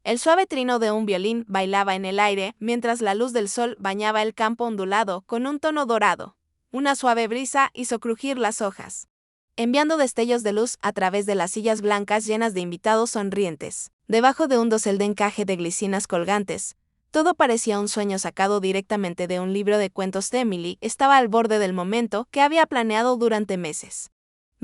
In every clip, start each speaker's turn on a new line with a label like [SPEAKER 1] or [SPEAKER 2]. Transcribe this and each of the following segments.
[SPEAKER 1] El suave trino de un violín bailaba en el aire mientras la luz del sol bañaba el campo ondulado con un tono dorado. Una suave brisa hizo crujir las hojas, enviando destellos de luz a través de las sillas blancas llenas de invitados sonrientes. Debajo de un dosel de encaje de glicinas colgantes, todo parecía un sueño sacado directamente de un libro de cuentos de Emily. Estaba al borde del momento que había planeado durante meses.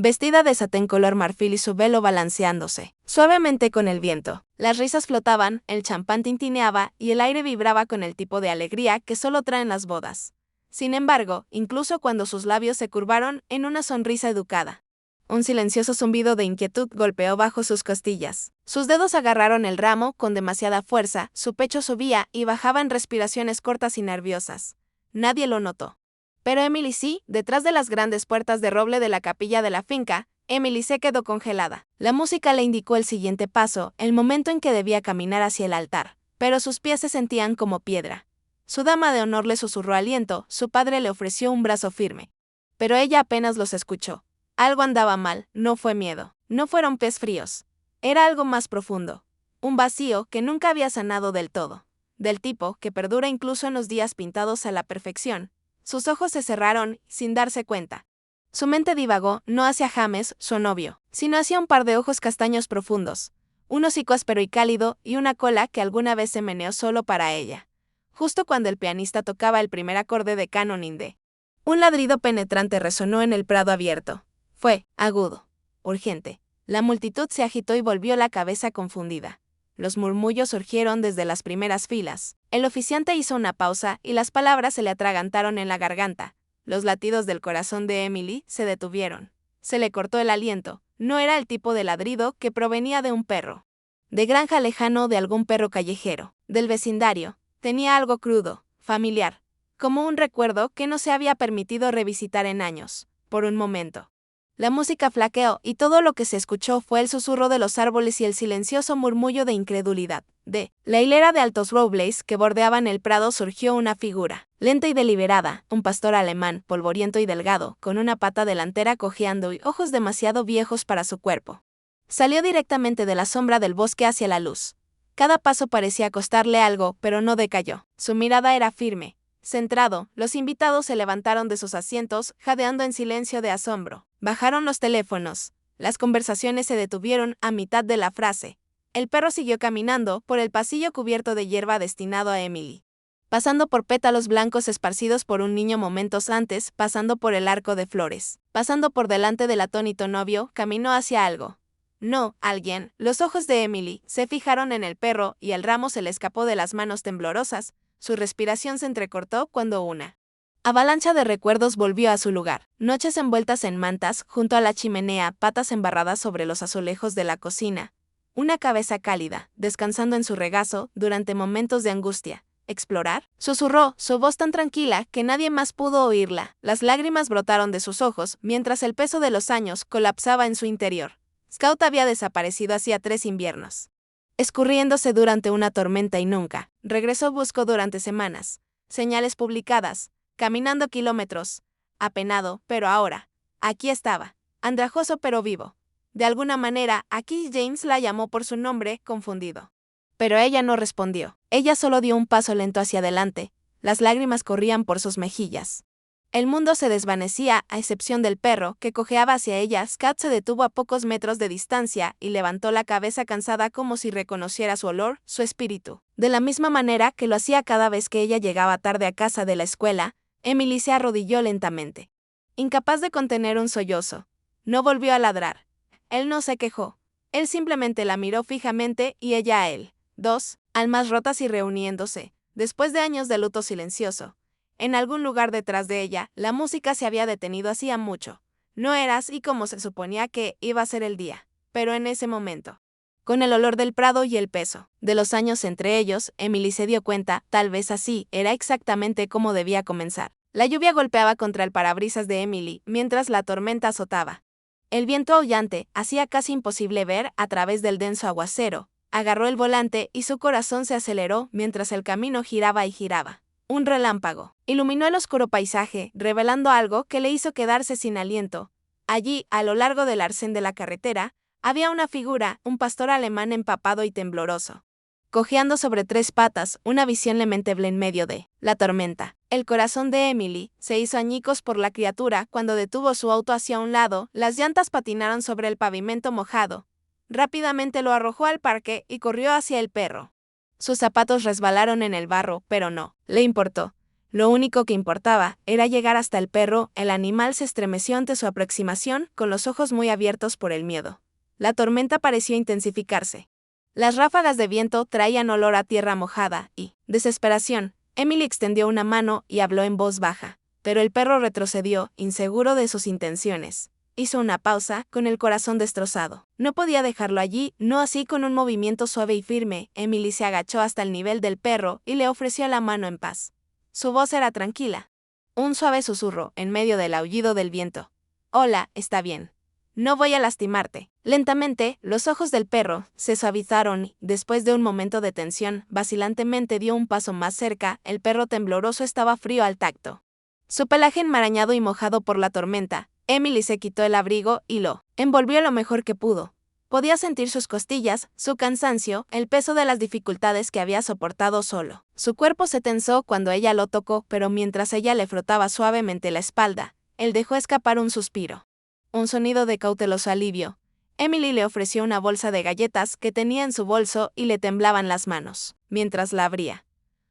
[SPEAKER 1] Vestida de satén color marfil y su velo balanceándose suavemente con el viento. Las risas flotaban, el champán tintineaba y el aire vibraba con el tipo de alegría que solo traen las bodas. Sin embargo, incluso cuando sus labios se curvaron en una sonrisa educada, un silencioso zumbido de inquietud golpeó bajo sus costillas. Sus dedos agarraron el ramo con demasiada fuerza, su pecho subía y bajaba en respiraciones cortas y nerviosas. Nadie lo notó. Pero Emily sí, detrás de las grandes puertas de roble de la capilla de la finca, Emily se quedó congelada. La música le indicó el siguiente paso, el momento en que debía caminar hacia el altar, pero sus pies se sentían como piedra. Su dama de honor le susurró aliento, su padre le ofreció un brazo firme. Pero ella apenas los escuchó. Algo andaba mal, no fue miedo, no fueron pies fríos. Era algo más profundo. Un vacío que nunca había sanado del todo. Del tipo que perdura incluso en los días pintados a la perfección. Sus ojos se cerraron, sin darse cuenta. Su mente divagó, no hacia James, su novio, sino hacia un par de ojos castaños profundos. Un hocico áspero y cálido, y una cola que alguna vez se meneó solo para ella. Justo cuando el pianista tocaba el primer acorde de Canon in D. Un ladrido penetrante resonó en el prado abierto. Fue agudo, urgente. La multitud se agitó y volvió la cabeza confundida. Los murmullos surgieron desde las primeras filas. El oficiante hizo una pausa y las palabras se le atragantaron en la garganta. Los latidos del corazón de Emily se detuvieron. Se le cortó el aliento. No era el tipo de ladrido que provenía de un perro. De granja lejano, de algún perro callejero. Del vecindario. Tenía algo crudo, familiar. Como un recuerdo que no se había permitido revisitar en años. Por un momento. La música flaqueó y todo lo que se escuchó fue el susurro de los árboles y el silencioso murmullo de incredulidad. De la hilera de altos robles que bordeaban el prado surgió una figura, lenta y deliberada, un pastor alemán, polvoriento y delgado, con una pata delantera cojeando y ojos demasiado viejos para su cuerpo. Salió directamente de la sombra del bosque hacia la luz. Cada paso parecía costarle algo, pero no decayó. Su mirada era firme. Centrado, los invitados se levantaron de sus asientos, jadeando en silencio de asombro. Bajaron los teléfonos. Las conversaciones se detuvieron a mitad de la frase. El perro siguió caminando por el pasillo cubierto de hierba destinado a Emily. Pasando por pétalos blancos esparcidos por un niño momentos antes, pasando por el arco de flores. Pasando por delante del atónito novio, caminó hacia algo. No, alguien. Los ojos de Emily se fijaron en el perro y el ramo se le escapó de las manos temblorosas. Su respiración se entrecortó cuando una avalancha de recuerdos volvió a su lugar. Noches envueltas en mantas, junto a la chimenea, patas embarradas sobre los azulejos de la cocina. Una cabeza cálida, descansando en su regazo, durante momentos de angustia. ¿Explorar? Susurró, su voz tan tranquila que nadie más pudo oírla. Las lágrimas brotaron de sus ojos, mientras el peso de los años colapsaba en su interior. Scout había desaparecido hacía 3 inviernos. Escurriéndose durante una tormenta y nunca. Regresó buscó durante semanas. Señales publicadas. Caminando kilómetros. Apenado, pero ahora. Aquí estaba. Andrajoso pero vivo. De alguna manera, aquí James la llamó por su nombre, confundido. Pero ella no respondió. Ella solo dio un paso lento hacia adelante. Las lágrimas corrían por sus mejillas. El mundo se desvanecía, a excepción del perro, que cojeaba hacia ella. Scout se detuvo a pocos metros de distancia y levantó la cabeza cansada como si reconociera su olor, su espíritu. De la misma manera que lo hacía cada vez que ella llegaba tarde a casa de la escuela, Emily se arrodilló lentamente. Incapaz de contener un sollozo. No volvió a ladrar. Él no se quejó. Él simplemente la miró fijamente y ella a él. 2 almas rotas y reuniéndose, después de años de luto silencioso. En algún lugar detrás de ella, la música se había detenido hacía mucho. No era así como se suponía que iba a ser el día, pero en ese momento. Con el olor del prado y el peso de los años entre ellos, Emily se dio cuenta, tal vez así, era exactamente como debía comenzar. La lluvia golpeaba contra el parabrisas de Emily, mientras la tormenta azotaba. El viento aullante hacía casi imposible ver a través del denso aguacero. Agarró el volante y su corazón se aceleró mientras el camino giraba y giraba. Un relámpago iluminó el oscuro paisaje, revelando algo que le hizo quedarse sin aliento. Allí, a lo largo del arcén de la carretera, había una figura, un pastor alemán empapado y tembloroso. cojeando sobre 3 patas, una visión lamentable en medio de la tormenta. El corazón de Emily se hizo añicos por la criatura cuando detuvo su auto hacia un lado, las llantas patinaron sobre el pavimento mojado. Rápidamente lo arrojó al parque y corrió hacia el perro. Sus zapatos resbalaron en el barro, pero no le importó. Lo único que importaba era llegar hasta el perro. El animal se estremeció ante su aproximación, con los ojos muy abiertos por el miedo. La tormenta pareció intensificarse. Las ráfagas de viento traían olor a tierra mojada y, desesperación, Emily extendió una mano y habló en voz baja, pero el perro retrocedió, inseguro de sus intenciones. Hizo una pausa, con el corazón destrozado. No podía dejarlo allí, no así. Con un movimiento suave y firme, Emily se agachó hasta el nivel del perro y le ofreció la mano en paz. Su voz era tranquila. Un suave susurro, en medio del aullido del viento. Hola, está bien. No voy a lastimarte. Lentamente, los ojos del perro se suavizaron y, después de un momento de tensión, vacilantemente dio un paso más cerca. El perro tembloroso estaba frío al tacto. Su pelaje enmarañado y mojado por la tormenta, Emily se quitó el abrigo y lo envolvió lo mejor que pudo. Podía sentir sus costillas, su cansancio, el peso de las dificultades que había soportado solo. Su cuerpo se tensó cuando ella lo tocó, pero mientras ella le frotaba suavemente la espalda, él dejó escapar un suspiro. Un sonido de cauteloso alivio. Emily le ofreció una bolsa de galletas que tenía en su bolso y le temblaban las manos, mientras la abría.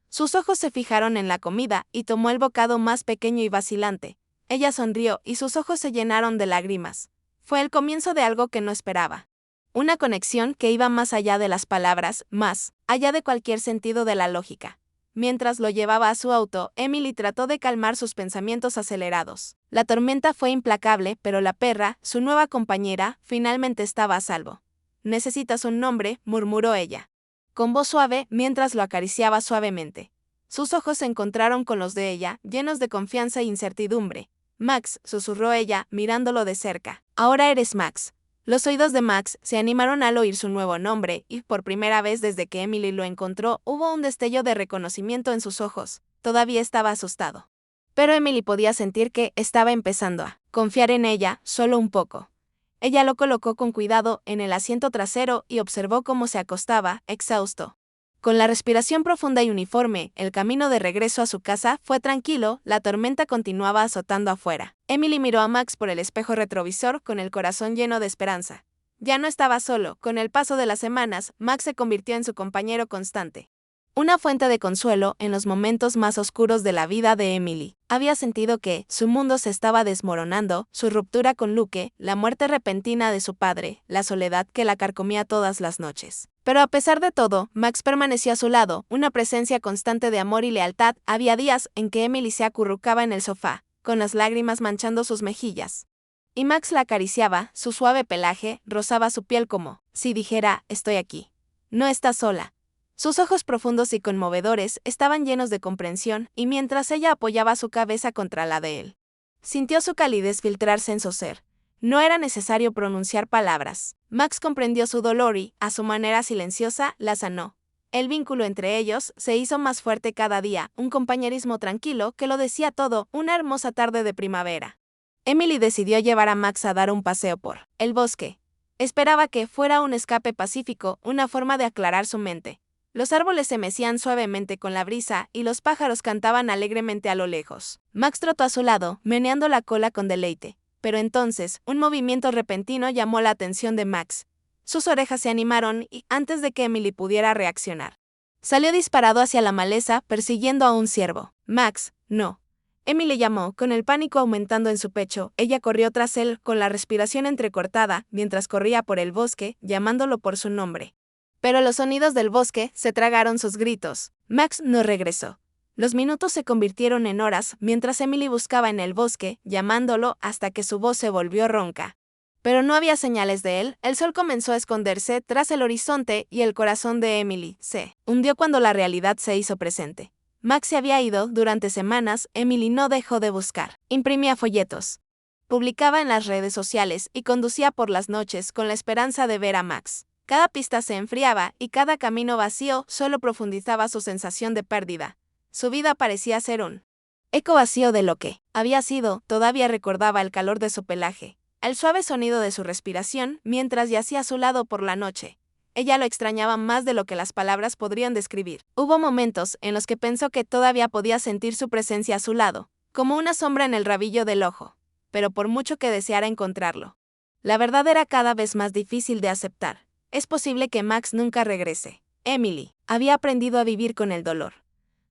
[SPEAKER 1] Sus ojos se fijaron en la comida y tomó el bocado más pequeño y vacilante. Ella sonrió y sus ojos se llenaron de lágrimas. Fue el comienzo de algo que no esperaba. Una conexión que iba más allá de las palabras, más allá de cualquier sentido de la lógica. Mientras lo llevaba a su auto, Emily trató de calmar sus pensamientos acelerados. La tormenta fue implacable, pero la perra, su nueva compañera, finalmente estaba a salvo. «Necesitas un nombre», murmuró ella, con voz suave, mientras lo acariciaba suavemente. Sus ojos se encontraron con los de ella, llenos de confianza e incertidumbre. «Max», susurró ella, mirándolo de cerca. «Ahora eres Max». Los oídos de Max se animaron al oír su nuevo nombre, y por primera vez desde que Emily lo encontró, hubo un destello de reconocimiento en sus ojos. Todavía estaba asustado. Pero Emily podía sentir que estaba empezando a confiar en ella, solo un poco. Ella lo colocó con cuidado en el asiento trasero y observó cómo se acostaba, exhausto. Con la respiración profunda y uniforme, el camino de regreso a su casa fue tranquilo. La tormenta continuaba azotando afuera. Emily miró a Max por el espejo retrovisor con el corazón lleno de esperanza. Ya no estaba solo. Con el paso de las semanas, Max se convirtió en su compañero constante. Una fuente de consuelo en los momentos más oscuros de la vida de Emily. Había sentido que su mundo se estaba desmoronando, su ruptura con Luke, la muerte repentina de su padre, la soledad que la carcomía todas las noches. Pero a pesar de todo, Max permaneció a su lado, una presencia constante de amor y lealtad. Había días en que Emily se acurrucaba en el sofá, con las lágrimas manchando sus mejillas. Y Max la acariciaba, su suave pelaje rozaba su piel como si dijera, estoy aquí. No estás sola. Sus ojos profundos y conmovedores estaban llenos de comprensión, y mientras ella apoyaba su cabeza contra la de él, sintió su calidez filtrarse en su ser. No era necesario pronunciar palabras. Max comprendió su dolor y, a su manera silenciosa, la sanó. El vínculo entre ellos se hizo más fuerte cada día, un compañerismo tranquilo que lo decía todo. Una hermosa tarde de primavera, Emily decidió llevar a Max a dar un paseo por el bosque. Esperaba que fuera un escape pacífico, una forma de aclarar su mente. Los árboles se mecían suavemente con la brisa y los pájaros cantaban alegremente a lo lejos. Max trotó a su lado, meneando la cola con deleite. Pero entonces, un movimiento repentino llamó la atención de Max. Sus orejas se animaron y, antes de que Emily pudiera reaccionar, salió disparado hacia la maleza, persiguiendo a un ciervo. «Max, no». Emily llamó, con el pánico aumentando en su pecho. Ella corrió tras él, con la respiración entrecortada, mientras corría por el bosque, llamándolo por su nombre. Pero los sonidos del bosque se tragaron sus gritos. Max no regresó. Los minutos se convirtieron en horas mientras Emily buscaba en el bosque, llamándolo hasta que su voz se volvió ronca. Pero no había señales de él. El sol comenzó a esconderse tras el horizonte y el corazón de Emily se hundió cuando la realidad se hizo presente. Max se había ido. Durante semanas, Emily no dejó de buscar. Imprimía folletos, publicaba en las redes sociales y conducía por las noches con la esperanza de ver a Max. Cada pista se enfriaba y cada camino vacío solo profundizaba su sensación de pérdida. Su vida parecía ser un eco vacío de lo que había sido. Todavía recordaba el calor de su pelaje, el suave sonido de su respiración mientras yacía a su lado por la noche. Ella lo extrañaba más de lo que las palabras podrían describir. Hubo momentos en los que pensó que todavía podía sentir su presencia a su lado, como una sombra en el rabillo del ojo, pero por mucho que deseara encontrarlo, la verdad era cada vez más difícil de aceptar. Es posible que Max nunca regrese. Emily había aprendido a vivir con el dolor.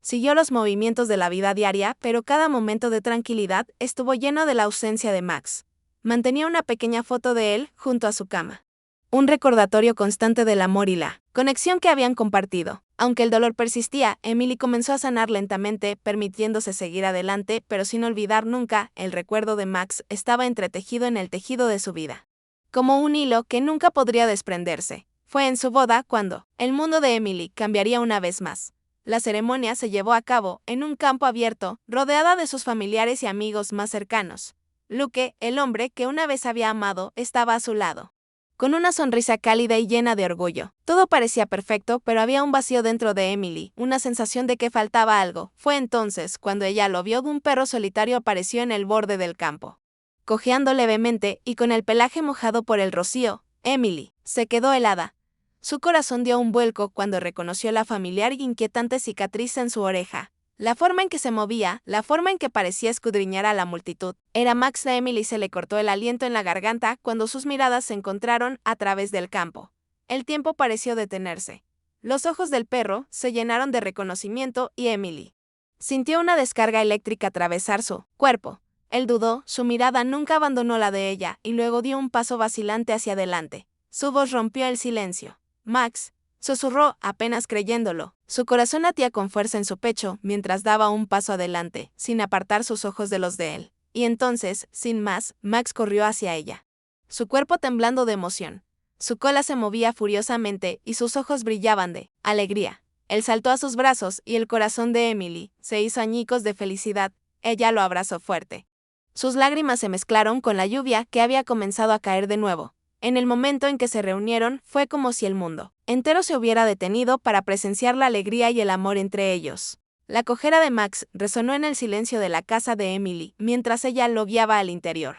[SPEAKER 1] Siguió los movimientos de la vida diaria, pero cada momento de tranquilidad estuvo lleno de la ausencia de Max. Mantenía una pequeña foto de él junto a su cama. Un recordatorio constante del amor y la conexión que habían compartido. Aunque el dolor persistía, Emily comenzó a sanar lentamente, permitiéndose seguir adelante, pero sin olvidar nunca, el recuerdo de Max estaba entretejido en el tejido de su vida. Como un hilo que nunca podría desprenderse. Fue en su boda cuando el mundo de Emily cambiaría una vez más. La ceremonia se llevó a cabo en un campo abierto, rodeada de sus familiares y amigos más cercanos. Luke, el hombre que una vez había amado, estaba a su lado. Con una sonrisa cálida y llena de orgullo. Todo parecía perfecto, pero había un vacío dentro de Emily, una sensación de que faltaba algo. Fue entonces cuando ella lo vio. Un perro solitario apareció en el borde del campo. Cojeando levemente y con el pelaje mojado por el rocío, Emily se quedó helada. Su corazón dio un vuelco cuando reconoció la familiar y inquietante cicatriz en su oreja. La forma en que se movía, la forma en que parecía escudriñar a la multitud. Era Max. A Emily se le cortó el aliento en la garganta cuando sus miradas se encontraron a través del campo. El tiempo pareció detenerse. Los ojos del perro se llenaron de reconocimiento y Emily sintió una descarga eléctrica atravesar su cuerpo. Él dudó, su mirada nunca abandonó la de ella y luego dio un paso vacilante hacia adelante. Su voz rompió el silencio. Max, susurró, apenas creyéndolo. Su corazón latía con fuerza en su pecho mientras daba un paso adelante, sin apartar sus ojos de los de él. Y entonces, sin más, Max corrió hacia ella. Su cuerpo temblando de emoción. Su cola se movía furiosamente y sus ojos brillaban de alegría. Él saltó a sus brazos y el corazón de Emily se hizo añicos de felicidad. Ella lo abrazó fuerte. Sus lágrimas se mezclaron con la lluvia que había comenzado a caer de nuevo. En el momento en que se reunieron, fue como si el mundo entero se hubiera detenido para presenciar la alegría y el amor entre ellos. La cojera de Max resonó en el silencio de la casa de Emily mientras ella lo guiaba al interior.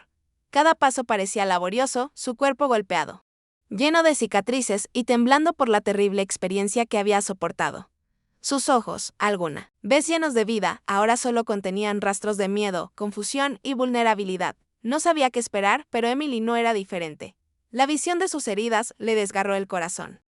[SPEAKER 1] Cada paso parecía laborioso, su cuerpo golpeado, lleno de cicatrices y temblando por la terrible experiencia que había soportado. Sus ojos, alguna vez llenos de vida, ahora solo contenían rastros de miedo, confusión y vulnerabilidad. No sabía qué esperar, pero Emily no era diferente. La visión de sus heridas le desgarró el corazón.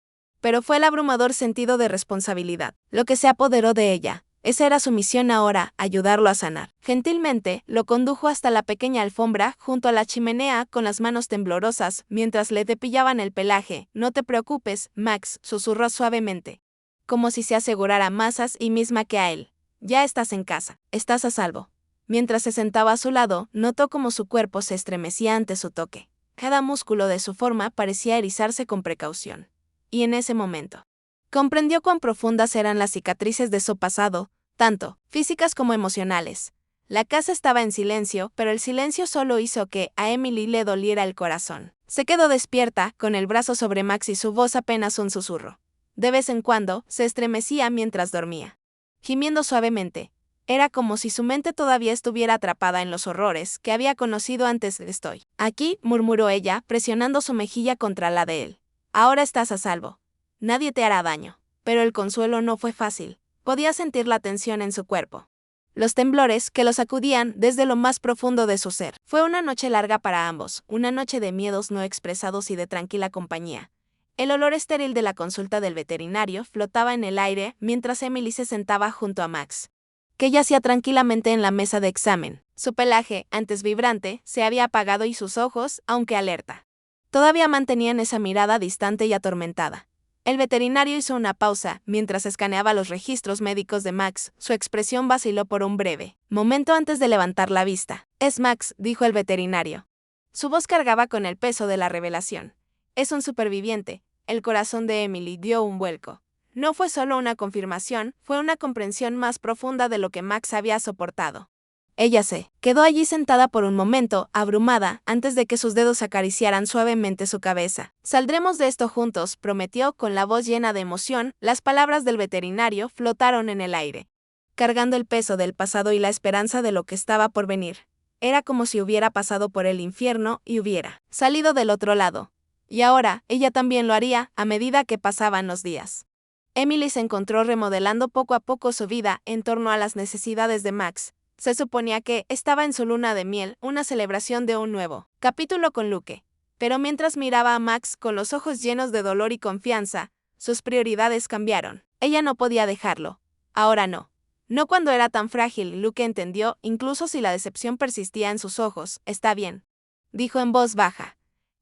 [SPEAKER 1] Pero fue el abrumador sentido de responsabilidad lo que se apoderó de ella. Esa era su misión ahora, ayudarlo a sanar. Gentilmente, lo condujo hasta la pequeña alfombra junto a la chimenea con las manos temblorosas mientras le depilaban el pelaje. No te preocupes, Max, susurró suavemente, como si se asegurara más a sí misma que a él. Ya estás en casa, estás a salvo. Mientras se sentaba a su lado, notó cómo su cuerpo se estremecía ante su toque. Cada músculo de su forma parecía erizarse con precaución. Y en ese momento, comprendió cuán profundas eran las cicatrices de su pasado, tanto físicas como emocionales. La casa estaba en silencio, pero el silencio solo hizo que a Emily le doliera el corazón. Se quedó despierta, con el brazo sobre Max y su voz apenas un susurro. De vez en cuando, se estremecía mientras dormía, gimiendo suavemente. Era como si su mente todavía estuviera atrapada en los horrores que había conocido antes de «Estoy aquí», murmuró ella, presionando su mejilla contra la de él. Ahora estás a salvo. Nadie te hará daño. Pero el consuelo no fue fácil. Podía sentir la tensión en su cuerpo. Los temblores que lo sacudían desde lo más profundo de su ser. Fue una noche larga para ambos, una noche de miedos no expresados y de tranquila compañía. El olor estéril de la consulta del veterinario flotaba en el aire mientras Emily se sentaba junto a Max, que yacía tranquilamente en la mesa de examen. Su pelaje, antes vibrante, se había apagado y sus ojos, aunque alerta, todavía mantenían esa mirada distante y atormentada. El veterinario hizo una pausa mientras escaneaba los registros médicos de Max. Su expresión vaciló por un breve momento antes de levantar la vista. «Es Max», dijo el veterinario. Su voz cargaba con el peso de la revelación. «Es un superviviente». El corazón de Emily dio un vuelco. No fue solo una confirmación, fue una comprensión más profunda de lo que Max había soportado. Ella se quedó allí sentada por un momento, abrumada, antes de que sus dedos acariciaran suavemente su cabeza. «Saldremos de esto juntos», prometió con la voz llena de emoción. Las palabras del veterinario flotaron en el aire, cargando el peso del pasado y la esperanza de lo que estaba por venir. Era como si hubiera pasado por el infierno y hubiera salido del otro lado. Y ahora, ella también lo haría, a medida que pasaban los días. Emily se encontró remodelando poco a poco su vida en torno a las necesidades de Max. Se suponía que estaba en su luna de miel, una celebración de un nuevo capítulo con Luke. Pero mientras miraba a Max con los ojos llenos de dolor y confianza, sus prioridades cambiaron. Ella no podía dejarlo. Ahora no. No cuando era tan frágil. Luke entendió, incluso si la decepción persistía en sus ojos. Está bien, dijo en voz baja.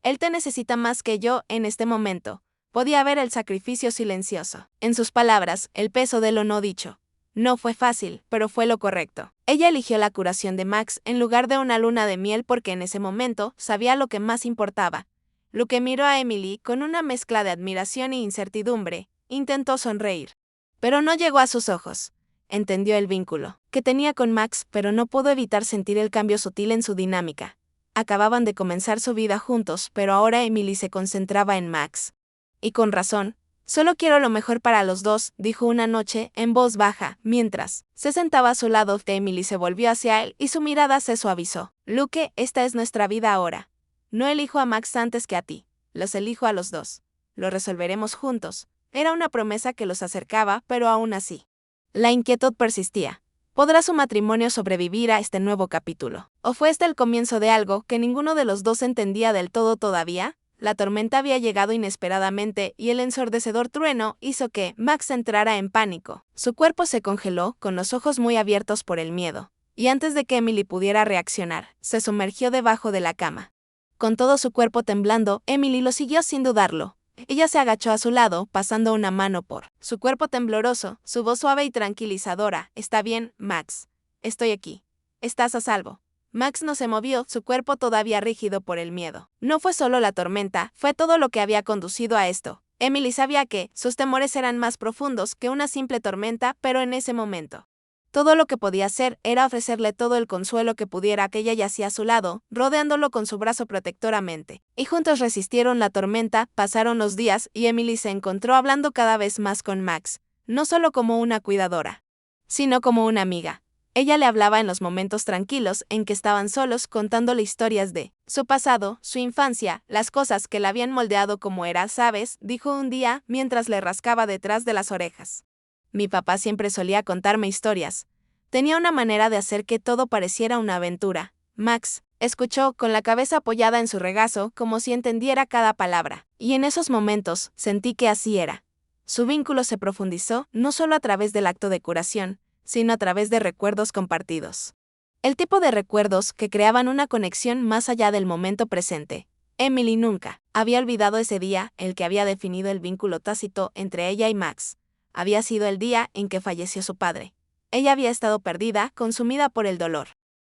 [SPEAKER 1] Él te necesita más que yo en este momento. Podía ver el sacrificio silencioso. En sus palabras, el peso de lo no dicho. No fue fácil, pero fue lo correcto. Ella eligió la curación de Max en lugar de una luna de miel porque en ese momento sabía lo que más importaba. Luke miró a Emily con una mezcla de admiración e incertidumbre. Intentó sonreír, pero no llegó a sus ojos. Entendió el vínculo que tenía con Max, pero no pudo evitar sentir el cambio sutil en su dinámica. Acababan de comenzar su vida juntos, pero ahora Emily se concentraba en Max. Y con razón. Solo quiero lo mejor para los dos, dijo una noche, en voz baja, mientras se sentaba a su lado. Emily se volvió hacia él y su mirada se suavizó. Luke, esta es nuestra vida ahora. No elijo a Max antes que a ti. Los elijo a los dos. Lo resolveremos juntos. Era una promesa que los acercaba, pero aún así. La inquietud persistía. ¿Podrá su matrimonio sobrevivir a este nuevo capítulo? ¿O fue este el comienzo de algo que ninguno de los dos entendía del todo todavía? La tormenta había llegado inesperadamente y el ensordecedor trueno hizo que Max entrara en pánico. Su cuerpo se congeló, con los ojos muy abiertos por el miedo. Y antes de que Emily pudiera reaccionar, se sumergió debajo de la cama. Con todo su cuerpo temblando, Emily lo siguió sin dudarlo. Ella se agachó a su lado, pasando una mano por su cuerpo tembloroso, su voz suave y tranquilizadora. Está bien, Max. Estoy aquí. Estás a salvo. Max no se movió, su cuerpo todavía rígido por el miedo. No fue solo la tormenta, fue todo lo que había conducido a esto. Emily sabía que sus temores eran más profundos que una simple tormenta, pero en ese momento, todo lo que podía hacer era ofrecerle todo el consuelo que pudiera. Que ella yacía a su lado, rodeándolo con su brazo protectoramente. Y juntos resistieron la tormenta. Pasaron los días y Emily se encontró hablando cada vez más con Max, no solo como una cuidadora, sino como una amiga. Ella le hablaba en los momentos tranquilos en que estaban solos, contándole historias de su pasado, su infancia, las cosas que la habían moldeado como era. ¿Sabes?, dijo un día mientras le rascaba detrás de las orejas. Mi papá siempre solía contarme historias. Tenía una manera de hacer que todo pareciera una aventura. Max escuchó con la cabeza apoyada en su regazo como si entendiera cada palabra. Y en esos momentos sentí que así era. Su vínculo se profundizó no solo a través del acto de curación, sino a través de recuerdos compartidos. El tipo de recuerdos que creaban una conexión más allá del momento presente. Emily nunca había olvidado ese día, el que había definido el vínculo tácito entre ella y Max. Había sido el día en que falleció su padre. Ella había estado perdida, consumida por el dolor.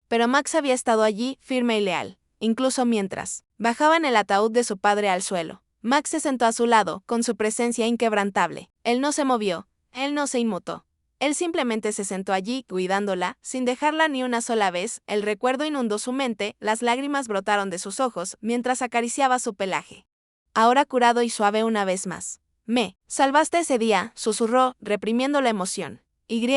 [SPEAKER 1] Pero Max había estado allí, firme y leal, incluso mientras bajaban el ataúd de su padre al suelo. Max se sentó a su lado, con su presencia inquebrantable. Él no se movió, él no se inmutó. Él simplemente se sentó allí, cuidándola, sin dejarla ni una sola vez. El recuerdo inundó su mente, las lágrimas brotaron de sus ojos mientras acariciaba su pelaje. Ahora curado y suave una vez más. Me salvaste ese día, susurró, reprimiendo la emoción.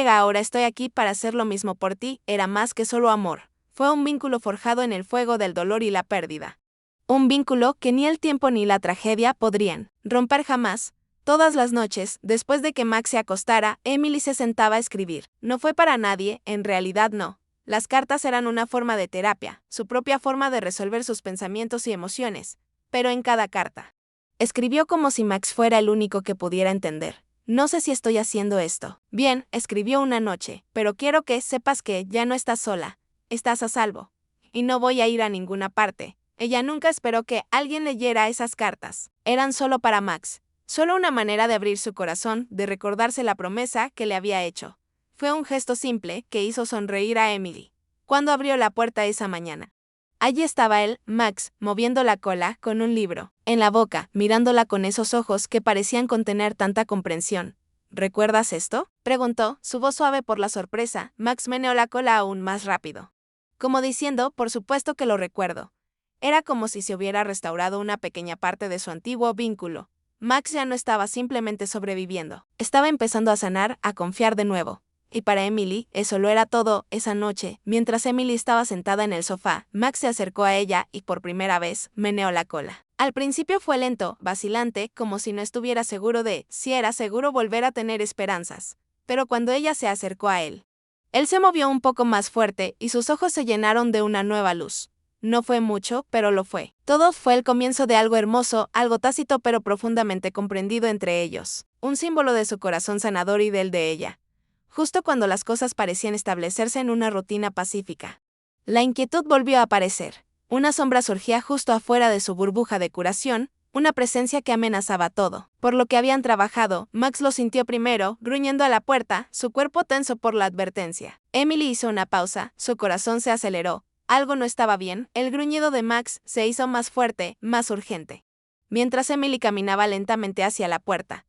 [SPEAKER 1] Ahora estoy aquí para hacer lo mismo por ti. Era más que solo amor. Fue un vínculo forjado en el fuego del dolor y la pérdida. Un vínculo que ni el tiempo ni la tragedia podrían romper jamás. Todas las noches, después de que Max se acostara, Emily se sentaba a escribir. No fue para nadie, en realidad no. Las cartas eran una forma de terapia, su propia forma de resolver sus pensamientos y emociones. Pero en cada carta, escribió como si Max fuera el único que pudiera entender. No sé si estoy haciendo esto bien, escribió una noche, pero quiero que sepas que ya no estás sola. Estás a salvo. Y no voy a ir a ninguna parte. Ella nunca esperó que alguien leyera esas cartas. Eran solo para Max. Solo una manera de abrir su corazón, de recordarse la promesa que le había hecho. Fue un gesto simple que hizo sonreír a Emily cuando abrió la puerta esa mañana. Allí estaba él, Max, moviendo la cola, con un libro en la boca, mirándola con esos ojos que parecían contener tanta comprensión. ¿Recuerdas esto?, preguntó, su voz suave por la sorpresa. Max meneó la cola aún más rápido, como diciendo, por supuesto que lo recuerdo. Era como si se hubiera restaurado una pequeña parte de su antiguo vínculo. Max ya no estaba simplemente sobreviviendo. Estaba empezando a sanar, a confiar de nuevo. Y para Emily, eso lo era todo. Esa noche, mientras Emily estaba sentada en el sofá, Max se acercó a ella y por primera vez, meneó la cola. Al principio fue lento, vacilante, como si no estuviera seguro de si era seguro volver a tener esperanzas. Pero cuando ella se acercó a él, él se movió un poco más fuerte y sus ojos se llenaron de una nueva luz. No fue mucho, pero lo fue. Todo fue el comienzo de algo hermoso, algo tácito pero profundamente comprendido entre ellos. Un símbolo de su corazón sanador y del de ella. Justo cuando las cosas parecían establecerse en una rutina pacífica. La inquietud volvió a aparecer. Una sombra surgía justo afuera de su burbuja de curación, una presencia que amenazaba todo. Por lo que habían trabajado, Max lo sintió primero, gruñendo a la puerta, su cuerpo tenso por la advertencia. Emily hizo una pausa, su corazón se aceleró. Algo no estaba bien, el gruñido de Max se hizo más fuerte, más urgente. Mientras Emily caminaba lentamente hacia la puerta.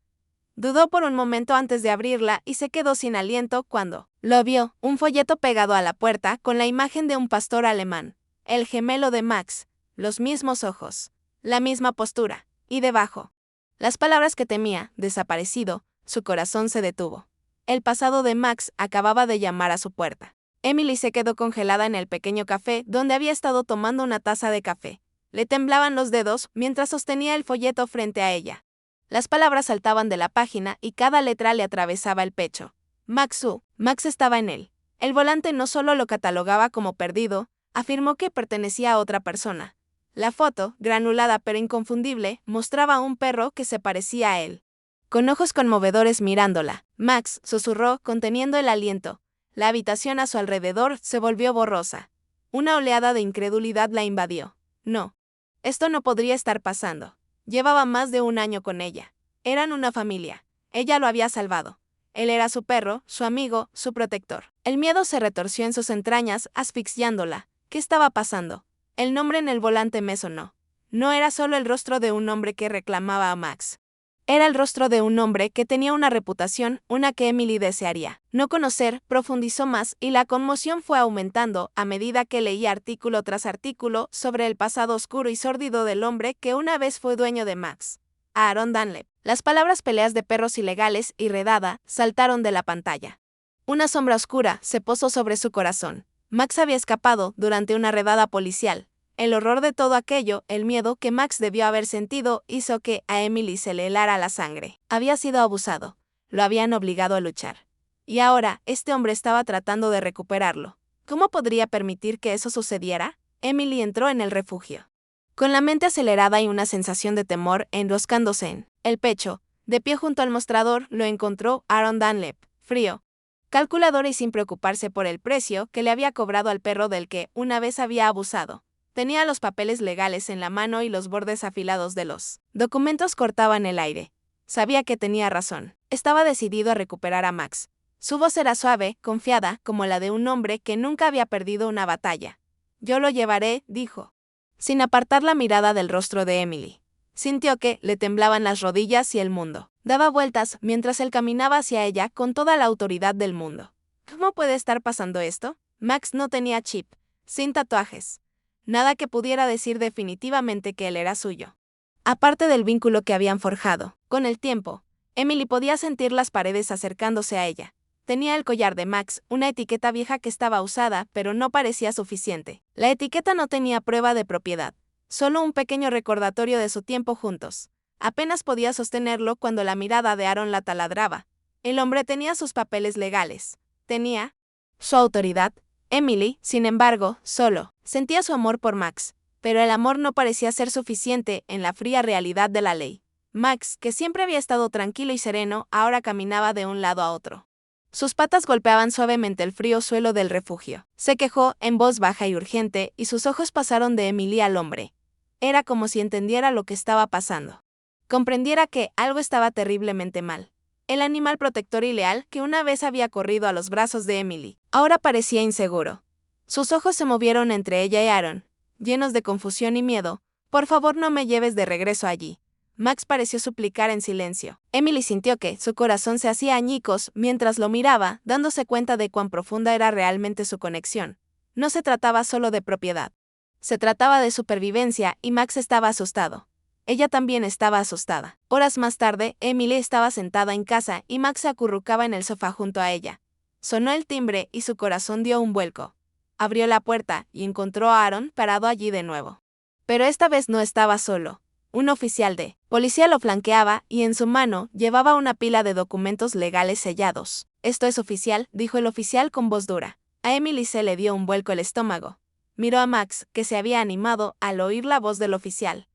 [SPEAKER 1] Dudó por un momento antes de abrirla y se quedó sin aliento cuando lo vio, un folleto pegado a la puerta con la imagen de un pastor alemán. El gemelo de Max, los mismos ojos, la misma postura, y debajo, las palabras que temía, desaparecido, su corazón se detuvo. El pasado de Max acababa de llamar a su puerta. Emily se quedó congelada en el pequeño café donde había estado tomando una taza de café. Le temblaban los dedos mientras sostenía el folleto frente a ella. Las palabras saltaban de la página y cada letra le atravesaba el pecho. Max estaba en él. El volante no solo lo catalogaba como perdido, afirmó que pertenecía a otra persona. La foto, granulada pero inconfundible, mostraba a un perro que se parecía a él. Con ojos conmovedores mirándola, Max susurró conteniendo el aliento. La habitación a su alrededor se volvió borrosa. Una oleada de incredulidad la invadió. No. Esto no podría estar pasando. Llevaba más de un año con ella. Eran una familia. Ella lo había salvado. Él era su perro, su amigo, su protector. El miedo se retorció en sus entrañas, asfixiándola. ¿Qué estaba pasando? El nombre en el volante me sonó. No era solo el rostro de un hombre que reclamaba a Max. Era el rostro de un hombre que tenía una reputación, una que Emily desearía no conocer. Profundizó más y la conmoción fue aumentando a medida que leía artículo tras artículo sobre el pasado oscuro y sórdido del hombre que una vez fue dueño de Max. Aaron Dunlap. Las palabras peleas de perros ilegales y redada saltaron de la pantalla. Una sombra oscura se posó sobre su corazón. Max había escapado durante una redada policial. El horror de todo aquello, el miedo que Max debió haber sentido, hizo que a Emily se le helara la sangre. Había sido abusado. Lo habían obligado a luchar. Y ahora, este hombre estaba tratando de recuperarlo. ¿Cómo podría permitir que eso sucediera? Emily entró en el refugio. Con la mente acelerada y una sensación de temor enroscándose en el pecho, de pie junto al mostrador, lo encontró Aaron Dunlap, frío, calculador y sin preocuparse por el precio que le había cobrado al perro del que una vez había abusado. Tenía los papeles legales en la mano y los bordes afilados de los documentos cortaban el aire. Sabía que tenía razón. Estaba decidido a recuperar a Max. Su voz era suave, confiada, como la de un hombre que nunca había perdido una batalla. Yo lo llevaré, dijo, sin apartar la mirada del rostro de Emily. Sintió que le temblaban las rodillas y el mundo daba vueltas mientras él caminaba hacia ella con toda la autoridad del mundo. ¿Cómo puede estar pasando esto? Max no tenía chip, sin tatuajes. Nada que pudiera decir definitivamente que él era suyo. Aparte del vínculo que habían forjado, con el tiempo, Emily podía sentir las paredes acercándose a ella. Tenía el collar de Max, una etiqueta vieja que estaba usada, pero no parecía suficiente. La etiqueta no tenía prueba de propiedad, solo un pequeño recordatorio de su tiempo juntos. Apenas podía sostenerlo cuando la mirada de Aaron la taladraba. El hombre tenía sus papeles legales. Tenía su autoridad. Emily, sin embargo, solo sentía su amor por Max, pero el amor no parecía ser suficiente en la fría realidad de la ley. Max, que siempre había estado tranquilo y sereno, ahora caminaba de un lado a otro. Sus patas golpeaban suavemente el frío suelo del refugio. Se quejó en voz baja y urgente, y sus ojos pasaron de Emily al hombre. Era como si entendiera lo que estaba pasando. Comprendiera que algo estaba terriblemente mal. El animal protector y leal que una vez había corrido a los brazos de Emily, ahora parecía inseguro. Sus ojos se movieron entre ella y Aaron, llenos de confusión y miedo. Por favor, no me lleves de regreso allí. Max pareció suplicar en silencio. Emily sintió que su corazón se hacía añicos mientras lo miraba, dándose cuenta de cuán profunda era realmente su conexión. No se trataba solo de propiedad. Se trataba de supervivencia y Max estaba asustado. Ella también estaba asustada. Horas más tarde, Emily estaba sentada en casa y Max se acurrucaba en el sofá junto a ella. Sonó el timbre y su corazón dio un vuelco. Abrió la puerta y encontró a Aaron parado allí de nuevo. Pero esta vez no estaba solo. Un oficial de policía lo flanqueaba y en su mano llevaba una pila de documentos legales sellados. «Esto es oficial», dijo el oficial con voz dura. A Emily se le dio un vuelco el estómago. Miró a Max, que se había animado al oír la voz del oficial.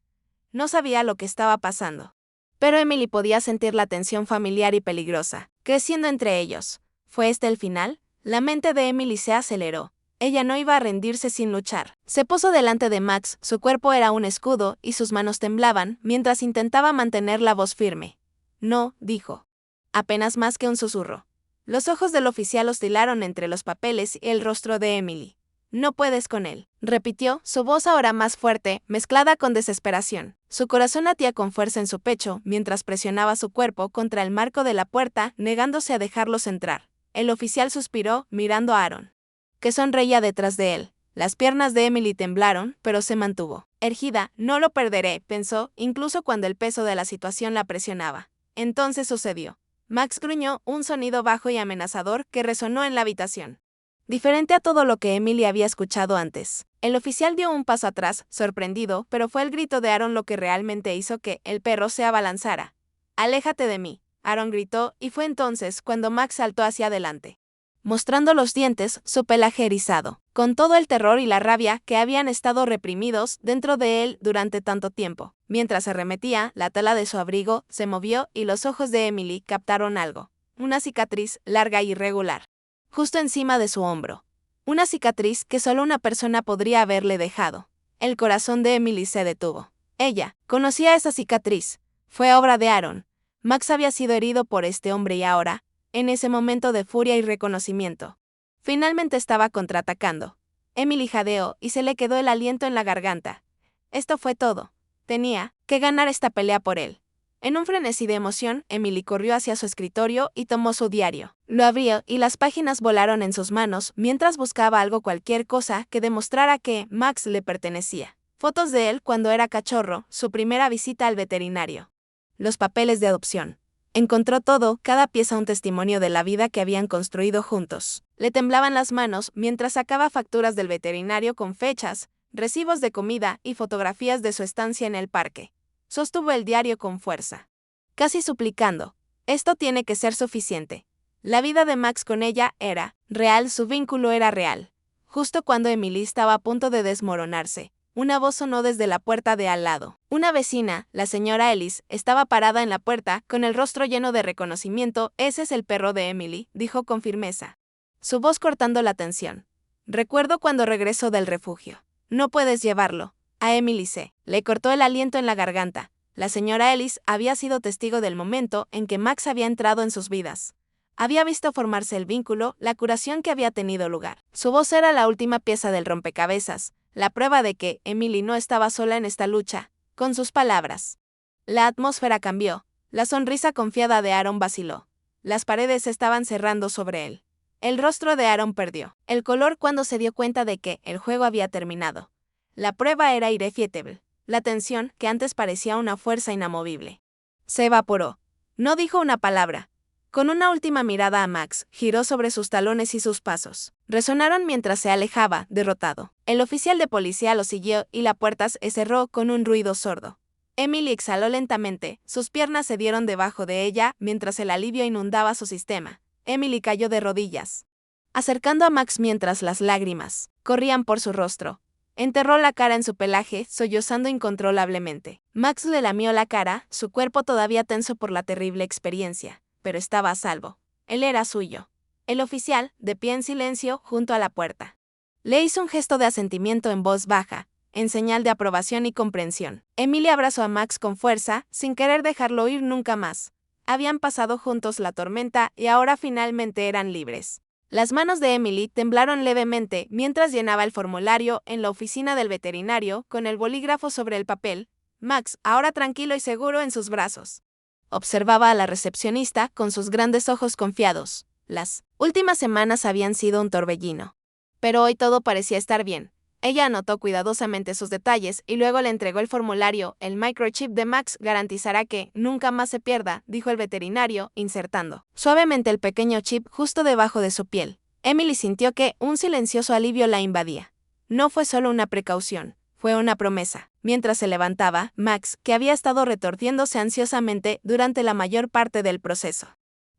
[SPEAKER 1] No sabía lo que estaba pasando. Pero Emily podía sentir la tensión familiar y peligrosa, creciendo entre ellos. ¿Fue este el final? La mente de Emily se aceleró. Ella no iba a rendirse sin luchar. Se puso delante de Max, su cuerpo era un escudo y sus manos temblaban mientras intentaba mantener la voz firme. «No», dijo. Apenas más que un susurro. Los ojos del oficial oscilaron entre los papeles y el rostro de Emily. «No puedes con él», repitió, su voz ahora más fuerte, mezclada con desesperación. Su corazón latía con fuerza en su pecho mientras presionaba su cuerpo contra el marco de la puerta, negándose a dejarlos entrar. El oficial suspiró, mirando a Aaron, que sonreía detrás de él. Las piernas de Emily temblaron, pero se mantuvo erguida. «No lo perderé», pensó, incluso cuando el peso de la situación la presionaba. Entonces sucedió. Max gruñó, un sonido bajo y amenazador que resonó en la habitación. Diferente a todo lo que Emily había escuchado antes. El oficial dio un paso atrás, sorprendido, pero fue el grito de Aaron lo que realmente hizo que el perro se abalanzara. «Aléjate de mí», Aaron gritó, y fue entonces cuando Max saltó hacia adelante, mostrando los dientes, su pelaje erizado, con todo el terror y la rabia que habían estado reprimidos dentro de él durante tanto tiempo. Mientras se arremetía, la tela de su abrigo se movió y los ojos de Emily captaron algo. Una cicatriz larga y irregular, justo encima de su hombro. Una cicatriz que solo una persona podría haberle dejado. El corazón de Emily se detuvo. Ella conocía esa cicatriz. Fue obra de Aaron. Max había sido herido por este hombre y ahora, en ese momento de furia y reconocimiento, finalmente estaba contraatacando. Emily jadeó y se le quedó el aliento en la garganta. Esto fue todo. Tenía que ganar esta pelea por él. En un frenesí de emoción, Emily corrió hacia su escritorio y tomó su diario. Lo abrió y las páginas volaron en sus manos mientras buscaba cualquier cosa que demostrara que Max le pertenecía. Fotos de él cuando era cachorro, su primera visita al veterinario. Los papeles de adopción. Encontró todo, cada pieza un testimonio de la vida que habían construido juntos. Le temblaban las manos mientras sacaba facturas del veterinario con fechas, recibos de comida y fotografías de su estancia en el parque. Sostuvo el diario con fuerza, casi suplicando. Esto tiene que ser suficiente. La vida de Max con ella era real, su vínculo era real. Justo cuando Emily estaba a punto de desmoronarse, una voz sonó desde la puerta de al lado. Una vecina, la señora Ellis, estaba parada en la puerta, con el rostro lleno de reconocimiento. «Ese es el perro de Emily», dijo con firmeza, su voz cortando la tensión. «Recuerdo cuando regresó del refugio. No puedes llevarlo». A Emily le cortó el aliento en la garganta. La señora Ellis había sido testigo del momento en que Max había entrado en sus vidas. Había visto formarse el vínculo, la curación que había tenido lugar. Su voz era la última pieza del rompecabezas, la prueba de que Emily no estaba sola en esta lucha. Con sus palabras, la atmósfera cambió. La sonrisa confiada de Aaron vaciló. Las paredes estaban cerrando sobre él. El rostro de Aaron perdió el color cuando se dio cuenta de que el juego había terminado. La prueba era irrefutable. La tensión, que antes parecía una fuerza inamovible, se evaporó. No dijo una palabra. Con una última mirada a Max, giró sobre sus talones y sus pasos resonaron mientras se alejaba, derrotado. El oficial de policía lo siguió y la puerta se cerró con un ruido sordo. Emily exhaló lentamente, sus piernas se dieron debajo de ella mientras el alivio inundaba su sistema. Emily cayó de rodillas, acercando a Max mientras las lágrimas corrían por su rostro. Enterró la cara en su pelaje, sollozando incontrolablemente. Max le lamió la cara, su cuerpo todavía tenso por la terrible experiencia, pero estaba a salvo. Él era suyo. El oficial, de pie en silencio, junto a la puerta, le hizo un gesto de asentimiento en voz baja, en señal de aprobación y comprensión. Emily abrazó a Max con fuerza, sin querer dejarlo ir nunca más. Habían pasado juntos la tormenta y ahora finalmente eran libres. Las manos de Emily temblaron levemente mientras llenaba el formulario en la oficina del veterinario con el bolígrafo sobre el papel. Max, ahora tranquilo y seguro en sus brazos, observaba a la recepcionista con sus grandes ojos confiados. Las últimas semanas habían sido un torbellino, pero hoy todo parecía estar bien. Ella anotó cuidadosamente sus detalles y luego le entregó el formulario. «El microchip de Max garantizará que nunca más se pierda», dijo el veterinario, insertando suavemente el pequeño chip justo debajo de su piel. Emily sintió que un silencioso alivio la invadía. No fue solo una precaución, fue una promesa. Mientras se levantaba, Max, que había estado retorciéndose ansiosamente durante la mayor parte del proceso,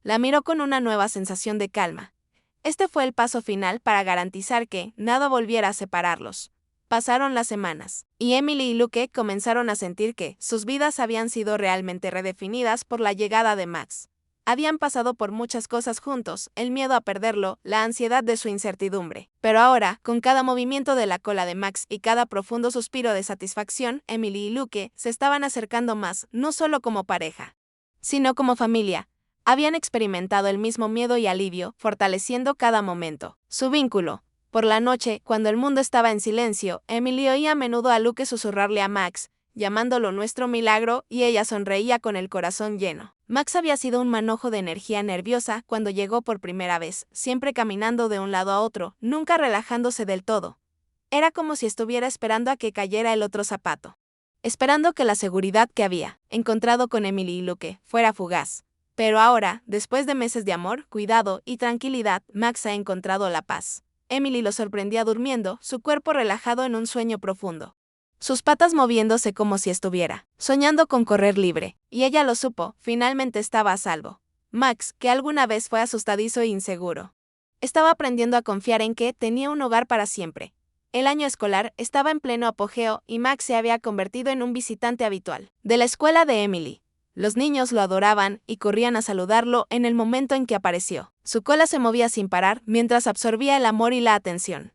[SPEAKER 1] la miró con una nueva sensación de calma. Este fue el paso final para garantizar que nada volviera a separarlos. Pasaron las semanas, y Emily y Luke comenzaron a sentir que sus vidas habían sido realmente redefinidas por la llegada de Max. Habían pasado por muchas cosas juntos, el miedo a perderlo, la ansiedad de su incertidumbre. Pero ahora, con cada movimiento de la cola de Max y cada profundo suspiro de satisfacción, Emily y Luke se estaban acercando más, no solo como pareja, sino como familia. Habían experimentado el mismo miedo y alivio, fortaleciendo cada momento su vínculo. Por la noche, cuando el mundo estaba en silencio, Emily oía a menudo a Luke susurrarle a Max, llamándolo nuestro milagro, y ella sonreía con el corazón lleno. Max había sido un manojo de energía nerviosa cuando llegó por primera vez, siempre caminando de un lado a otro, nunca relajándose del todo. Era como si estuviera esperando a que cayera el otro zapato. Esperando que la seguridad que había encontrado con Emily y Luke fuera fugaz. Pero ahora, después de meses de amor, cuidado y tranquilidad, Max ha encontrado la paz. Emily lo sorprendía durmiendo, su cuerpo relajado en un sueño profundo, sus patas moviéndose como si estuviera soñando con correr libre, y ella lo supo, finalmente estaba a salvo. Max, que alguna vez fue asustadizo e inseguro, estaba aprendiendo a confiar en que tenía un hogar para siempre. El año escolar estaba en pleno apogeo y Max se había convertido en un visitante habitual de la escuela de Emily. Los niños lo adoraban y corrían a saludarlo en el momento en que apareció. Su cola se movía sin parar mientras absorbía el amor y la atención,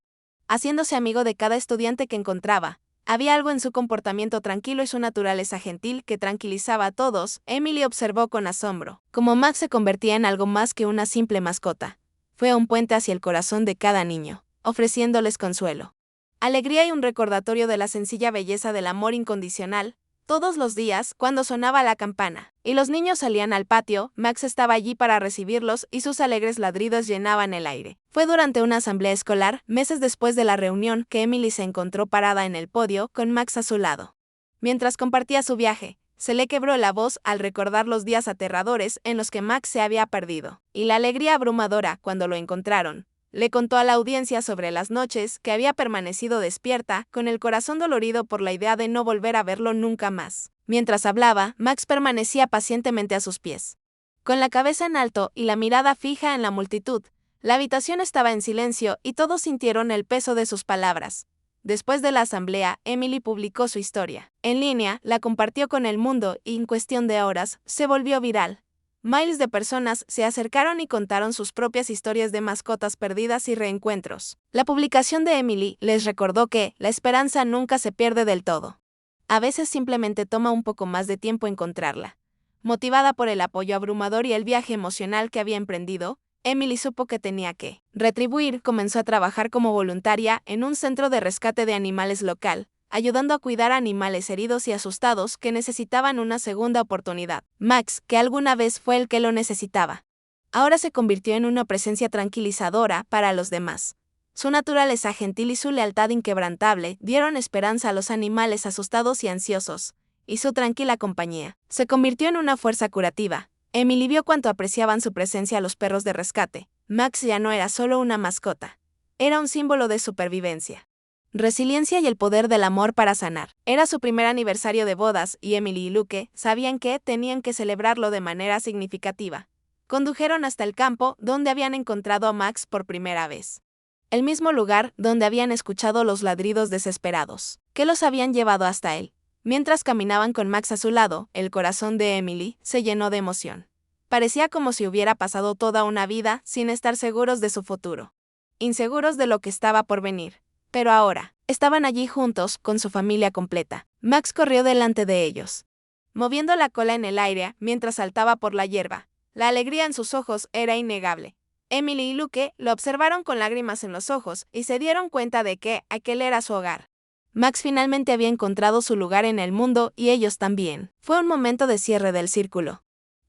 [SPEAKER 1] haciéndose amigo de cada estudiante que encontraba. Había algo en su comportamiento tranquilo y su naturaleza gentil que tranquilizaba a todos. Emily observó con asombro cómo Max se convertía en algo más que una simple mascota. Fue un puente hacia el corazón de cada niño, ofreciéndoles consuelo, alegría y un recordatorio de la sencilla belleza del amor incondicional. Todos los días, cuando sonaba la campana y los niños salían al patio, Max estaba allí para recibirlos y sus alegres ladridos llenaban el aire. Fue durante una asamblea escolar, meses después de la reunión, que Emily se encontró parada en el podio con Max a su lado. Mientras compartía su viaje, se le quebró la voz al recordar los días aterradores en los que Max se había perdido, y la alegría abrumadora cuando lo encontraron. Le contó a la audiencia sobre las noches que había permanecido despierta, con el corazón dolorido por la idea de no volver a verlo nunca más. Mientras hablaba, Max permanecía pacientemente a sus pies, con la cabeza en alto y la mirada fija en la multitud. La habitación estaba en silencio y todos sintieron el peso de sus palabras. Después de la asamblea, Emily publicó su historia en línea, la compartió con el mundo y en cuestión de horas se volvió viral. Miles de personas se acercaron y contaron sus propias historias de mascotas perdidas y reencuentros. La publicación de Emily les recordó que la esperanza nunca se pierde del todo. A veces simplemente toma un poco más de tiempo encontrarla. Motivada por el apoyo abrumador y el viaje emocional que había emprendido, Emily supo que tenía que retribuir. Comenzó a trabajar como voluntaria en un centro de rescate de animales local, ayudando a cuidar a animales heridos y asustados que necesitaban una segunda oportunidad. Max, que alguna vez fue el que lo necesitaba, ahora se convirtió en una presencia tranquilizadora para los demás. Su naturaleza gentil y su lealtad inquebrantable dieron esperanza a los animales asustados y ansiosos, y su tranquila compañía se convirtió en una fuerza curativa. Emily vio cuánto apreciaban su presencia los perros de rescate. Max ya no era solo una mascota, era un símbolo de supervivencia, resiliencia y el poder del amor para sanar. Era su primer aniversario de bodas y Emily y Luke sabían que tenían que celebrarlo de manera significativa. Condujeron hasta el campo donde habían encontrado a Max por primera vez. El mismo lugar donde habían escuchado los ladridos desesperados, que los habían llevado hasta él. Mientras caminaban con Max a su lado, el corazón de Emily se llenó de emoción. Parecía como si hubiera pasado toda una vida sin estar seguros de su futuro, inseguros de lo que estaba por venir. Pero ahora, estaban allí juntos, con su familia completa. Max corrió delante de ellos, moviendo la cola en el aire mientras saltaba por la hierba. La alegría en sus ojos era innegable. Emily y Luke lo observaron con lágrimas en los ojos y se dieron cuenta de que aquel era su hogar. Max finalmente había encontrado su lugar en el mundo y ellos también. Fue un momento de cierre del círculo.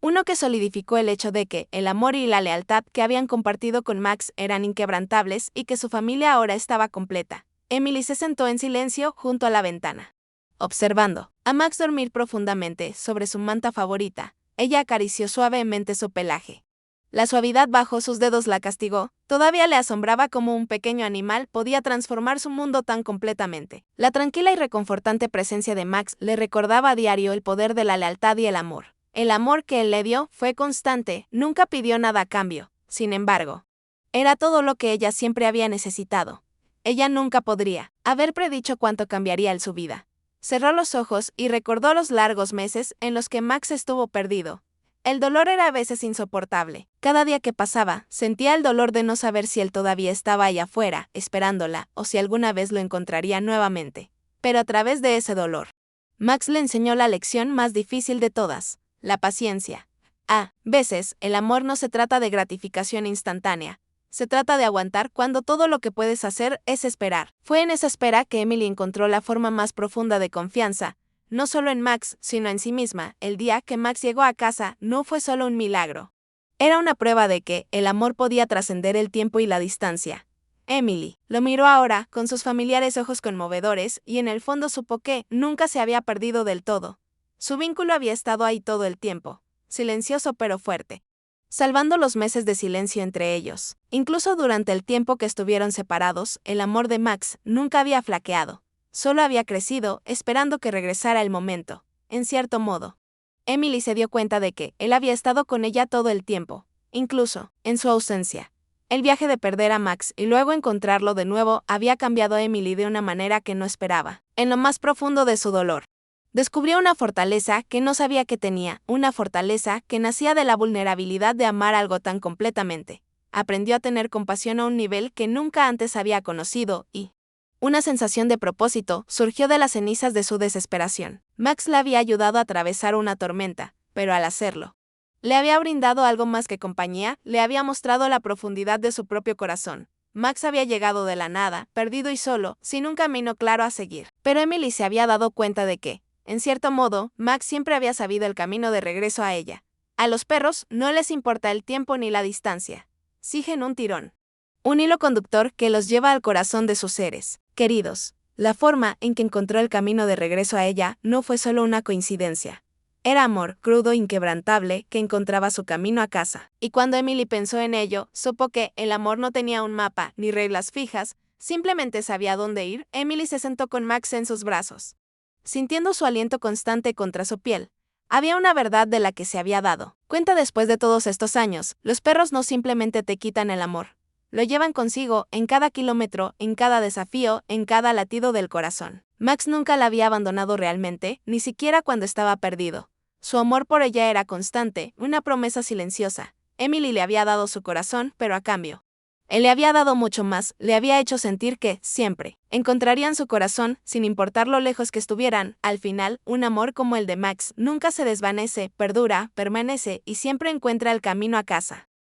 [SPEAKER 1] Uno que solidificó el hecho de que el amor y la lealtad que habían compartido con Max eran inquebrantables y que su familia ahora estaba completa. Emily se sentó en silencio junto a la ventana, observando a Max dormir profundamente sobre su manta favorita. Ella acarició suavemente su pelaje, La suavidad bajo sus dedos la castigó, todavía le asombraba cómo un pequeño animal podía transformar su mundo tan completamente. La tranquila y reconfortante presencia de Max le recordaba a diario el poder de la lealtad y el amor. El amor que él le dio fue constante, nunca pidió nada a cambio. Sin embargo, era todo lo que ella siempre había necesitado. Ella nunca podría haber predicho cuánto cambiaría en su vida. Cerró los ojos y recordó los largos meses en los que Max estuvo perdido. El dolor era a veces insoportable. Cada día que pasaba, sentía el dolor de no saber si él todavía estaba allá afuera, esperándola, o si alguna vez lo encontraría nuevamente. Pero a través de ese dolor, Max le enseñó la lección más difícil de todas: la paciencia. A veces, el amor no se trata de gratificación instantánea. Se trata de aguantar cuando todo lo que puedes hacer es esperar. Fue en esa espera que Emily encontró la forma más profunda de confianza, no solo en Max, sino en sí misma. El día que Max llegó a casa no fue solo un milagro. Era una prueba de que el amor podía trascender el tiempo y la distancia. Emily lo miró ahora, con sus familiares ojos conmovedores, y en el fondo supo que nunca se había perdido del todo. Su vínculo había estado ahí todo el tiempo, silencioso pero fuerte, salvando los meses de silencio entre ellos. Incluso durante el tiempo que estuvieron separados, el amor de Max nunca había flaqueado. Solo había crecido, esperando que regresara el momento. En cierto modo, Emily se dio cuenta de que él había estado con ella todo el tiempo, incluso en su ausencia. El viaje de perder a Max y luego encontrarlo de nuevo había cambiado a Emily de una manera que no esperaba. En lo más profundo de su dolor, descubrió una fortaleza que no sabía que tenía, una fortaleza que nacía de la vulnerabilidad de amar algo tan completamente. Aprendió a tener compasión a un nivel que nunca antes había conocido y una sensación de propósito surgió de las cenizas de su desesperación. Max le había ayudado a atravesar una tormenta, pero al hacerlo, le había brindado algo más que compañía, le había mostrado la profundidad de su propio corazón. Max había llegado de la nada, perdido y solo, sin un camino claro a seguir. Pero Emily se había dado cuenta de que, en cierto modo, Max siempre había sabido el camino de regreso a ella. A los perros no les importa el tiempo ni la distancia. Siguen un tirón. Un hilo conductor que los lleva al corazón de sus seres queridos. La forma en que encontró el camino de regreso a ella no fue solo una coincidencia. Era amor, crudo, inquebrantable, que encontraba su camino a casa. Y cuando Emily pensó en ello, supo que el amor no tenía un mapa ni reglas fijas, simplemente sabía dónde ir. Emily se sentó con Max en sus brazos, sintiendo su aliento constante contra su piel. Había una verdad de la que se había dado cuenta después de todos estos años: los perros no simplemente te quitan el amor. Lo llevan consigo en cada kilómetro, en cada desafío, en cada latido del corazón. Max nunca la había abandonado realmente, ni siquiera cuando estaba perdido. Su amor por ella era constante, una promesa silenciosa. Emily le había dado su corazón, pero a cambio, él le había dado mucho más, le había hecho sentir que, siempre, encontrarían su corazón, sin importar lo lejos que estuvieran. Al final, un amor como el de Max nunca se desvanece, perdura, permanece y siempre encuentra el camino a casa.